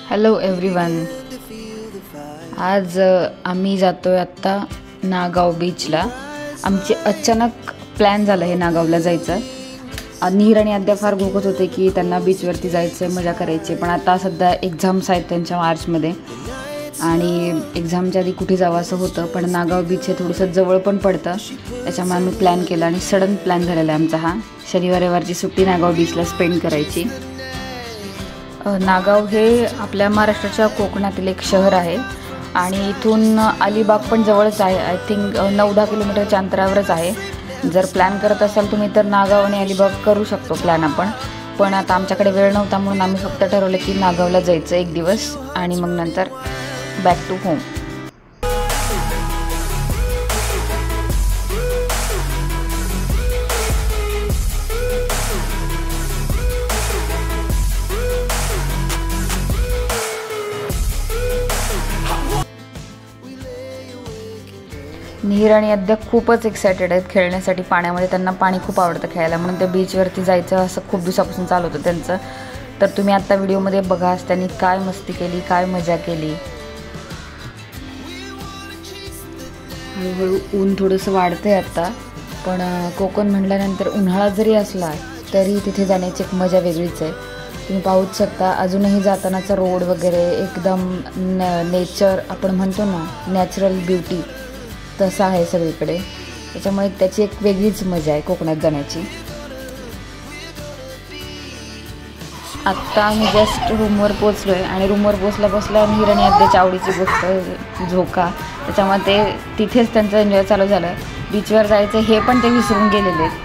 Hello everyone, आज आम्ही जातोय आत्ता नागाव बीचला. आमचे अचानक प्लॅन झालं हे नागावला जायचं. नीर आणि आद्या फार भोगत होते की त्यांना बीचवरती जायचं, मजा करायची. पण आता सध्या एक्झाम्स आहेत त्यांच्या मार्चमध्ये आणि एक्झामच्या आधी कुठे जावं असं होतं. पण नागाव बीच हे थोडंसं जवळ पण पडतं, त्याच्यामुळे आम्ही प्लॅन केला आणि सडन प्लॅन झालेला आहे आमचा हा. शनिवार रविवारची सुट्टी नागाव बीचला स्पेंड करायची. नागाव हे आपल्या महाराष्ट्राच्या कोकणातील एक शहर आहे आणि इथून अलिबाग पण जवळच आहे. आय थिंक 9-10 किलोमीटरच्या अंतरावरच आहे. जर प्लॅन करत असाल तुम्ही तर नागाव आणि अलिबाग करू शकतो प्लॅन आपण. पण आता आमच्याकडे वेळ नव्हता म्हणून आम्ही फक्त ठरवलं की नागावला जायचं एक दिवस आणि मग नंतर बॅक टू होम. नीर आणि आद्या खूपच एक्सायटेड आहेत खेळण्यासाठी पाण्यामध्ये. त्यांना पाणी खूप आवडतं खेळायला, म्हणून ते बीचवरती जायचं असं खूप दिवसापासून चालू होतं त्यांचं. तर तुम्ही आत्ता व्हिडिओमध्ये बघा त्यांनी काय मस्ती केली, काय मजा केली. हळूहळू ऊन थोडंसं वाढतंय आत्ता, पण कोकण म्हटल्यानंतर उन्हाळा जरी असला तरी तिथे जाण्याची एक मजा वेगळीच आहे. तुम्ही पाहूच शकता अजूनही जातानाचा रोड वगैरे एकदम नेचर, आपण म्हणतो ना नॅचरल ब्युटी, तसं आहे सगळीकडे. त्याच्यामुळे त्याची एक वेगळीच मजा आहे कोकणात जाण्याची. आत्ता आम्ही जस्ट रूमवर पोचलो आहे आणि रूमवर पोचल्या नीर आणि आद्याच्या आवडीची गोष्ट झोका. त्याच्यामुळे ते तिथेच त्यांचं एन्जॉय चालू झालं. बीचवर जायचं हे पण ते विसरून गेलेले आहेत.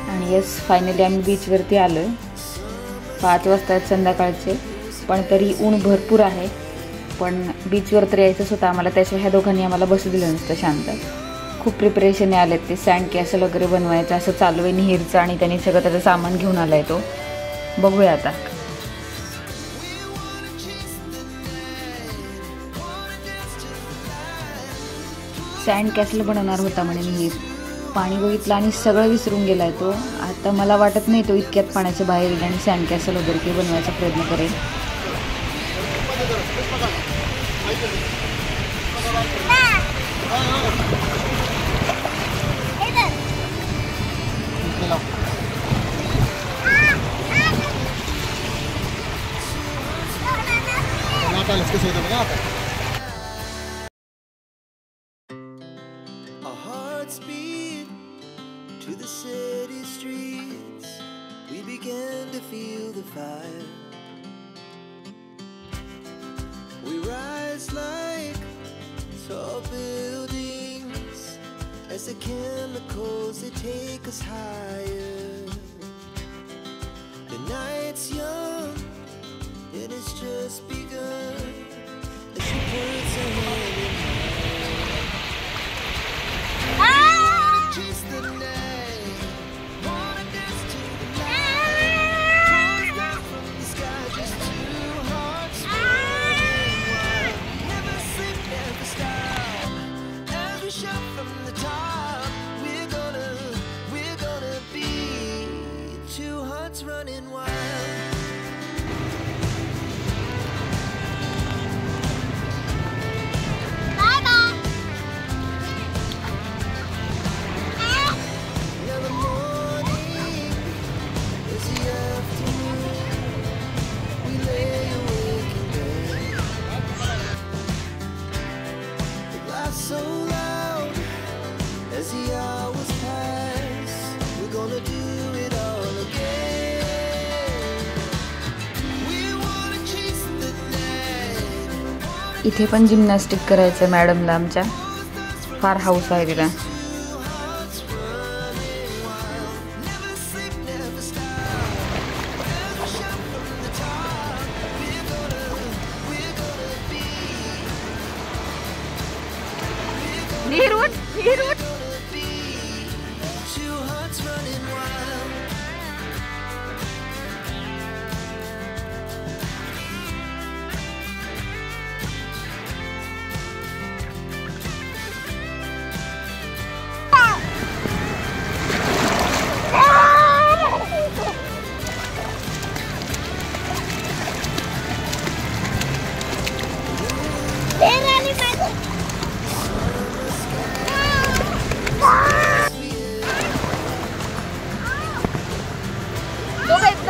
आणि येस, फायनली आम्ही बीचवरती आलो आहे. 5 वाजता आहेत संध्याकाळचे, पण तरी ऊन भरपूर आहे. पण बीचवर तर यायचंच होतं आम्हाला, त्याशिवाय ह्या दोघांनी आम्हाला बसू दिलं नसतं शांत. खूप प्रिपरेशन आले ते सँड कॅसल वगैरे बनवायचं असं चालू आहे नीरचं, आणि त्यांनी सगळं त्याचं सामान घेऊन आला आहे. तो बघूया आता. सँड कॅसल बनवणार होता म्हणे नीर. पाणी बघितलं आणि सगळं विसरून गेला आहे तो. आता मला वाटत नाही तो इतक्यात पाण्याच्या बाहेर येईल आणि सँड कॅसल वगैरे काही बनवायचा प्रयत्न करेल. To the city streets, we began to feel the fire. We rise like tall buildings as the chemicals they take us higher. The night's young and it's just begun as she puts her hand in mine. Chase the night. Running wild. Bye bye. Now the morning is the afternoon. We lay awake in bed. The laughs so loud as the hours pass. We're gonna do it all again. इथे पण gymnastic करायचं मॅडमला आमच्या, फार house आहे तिला.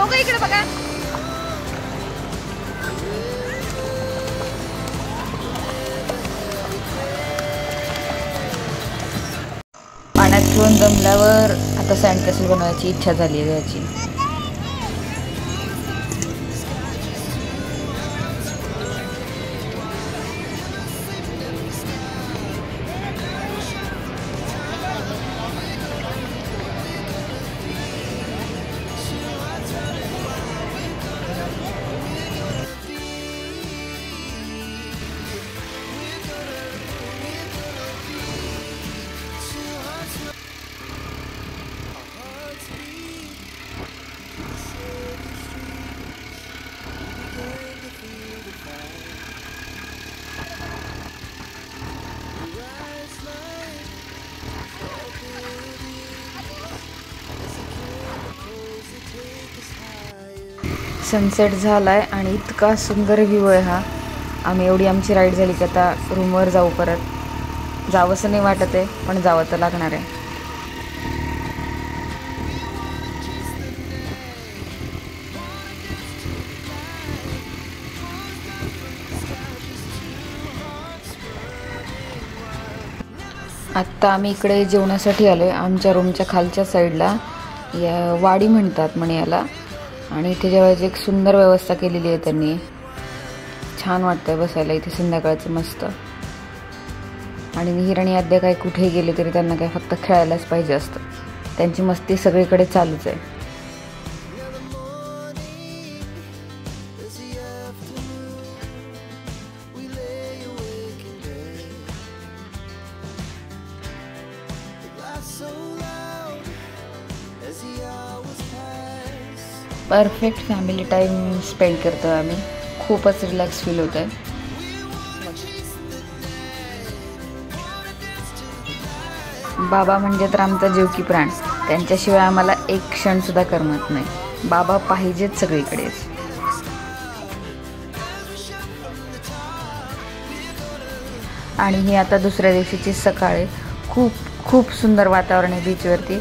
दोघं इकडे बघा. पाण्यात खेळून जमल्यावर आता सँड कॅसल बनवायची इच्छा झाली आहे याची. सनसेट झालाय आणि इतका सुंदर व्ह्यू आहे हा. आम्ही एवढी आमची राईड झाली की आता रूमवर जाऊ. परत जावंसं नाही वाटत आहे, पण जावं तर लागणार आहे. आत्ता आम्ही इकडे जेवणासाठी आलो आहे. आमच्या रूमच्या खालच्या साईडला या वाडी म्हणतात म्हणे याला, आणि इथे जेवायची एक सुंदर व्यवस्था केलेली आहे त्यांनी. छान वाटतंय बसायला इथे संध्याकाळचं मस्त. आणि मिहिर आणि आद्या काय कुठेही गेले तरी त्यांना काय फक्त खेळायलाच पाहिजे असतं. त्यांची मस्ती सगळीकडे चालूच आहे. परफेक्ट फॅमिली टाईम स्पेंड करतो आम्ही. खूपच रिलॅक्स फील होत आहे. बाबा म्हणजे तर आमचा जीव की प्राण. त्यांच्याशिवाय आम्हाला एक क्षणसुद्धा करमत नाही. बाबा पाहिजेत सगळीकडेच. आणि ही आता दुसऱ्या दिवशीची सकाळ आहे. खूप सुंदर वातावरण आहे बीचवरती.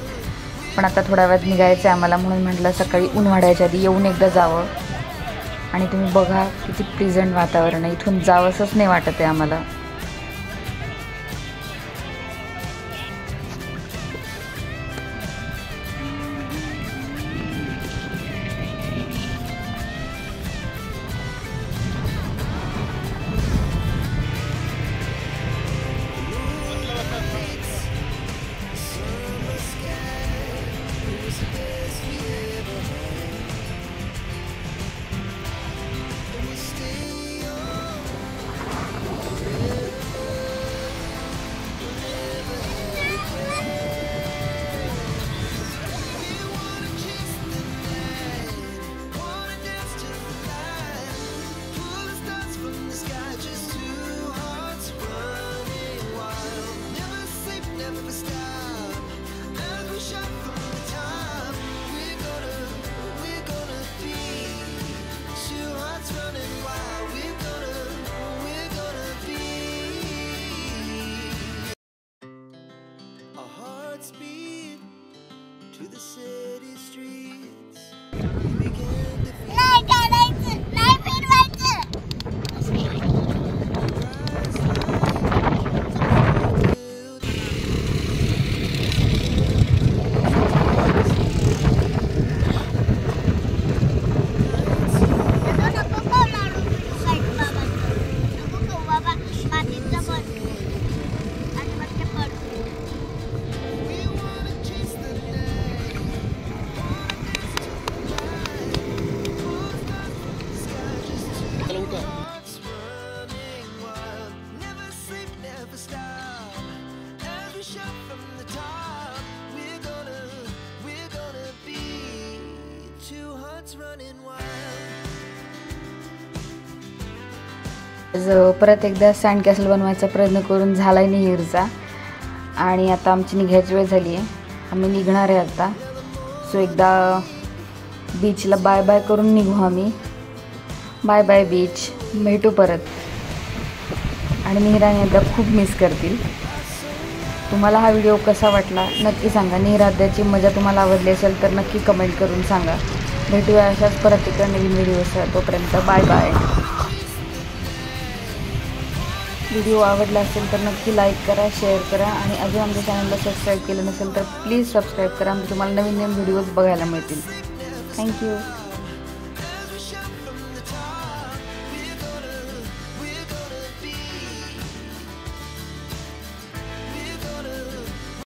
पण आता थोड्या वेळात निघायचं आहे आम्हाला, म्हणून म्हटलं सकाळी ऊन वाढायच्या आधी येऊन एकदा जावं. आणि तुम्ही बघा किती प्लीजंट वातावरण आहे. इथून जावंसंच नाही वाटत आहे आम्हाला. To the city streets. परत एकदा सँड कॅसल बनवायचा प्रयत्न करून झालाय निहिरचा. आणि आता आमची निघायची वेळ झाली आहे. आम्ही निघणार आहे आता. सो एकदा बीचला बाय बाय करून निघू आम्ही. Bye bye beach. भेटू परत. आणि निहिराने एकदा खूप मिस करतील. तुम्हाला हा व्हिडिओ कसा वाटला नक्की सांगा. निहिराद्याची मजा तुम्हाला आवडली असेल तर नक्की कमेंट करून सांगा. भेटूया अशाच परत एका नवीन व्हिडिओसह. तोपर्यंत बाय बाय. व्हिडिओ आवडला असेल तर नक्की लाईक करा, शेअर करा आणि अजून आमच्या चॅनलला सबस्क्राईब केलं नसेल तर प्लीज सबस्क्राईब करा. म्हणजे तुम्हाला नवीन नवीन व्हिडिओज बघायला मिळतील. थँक्यू.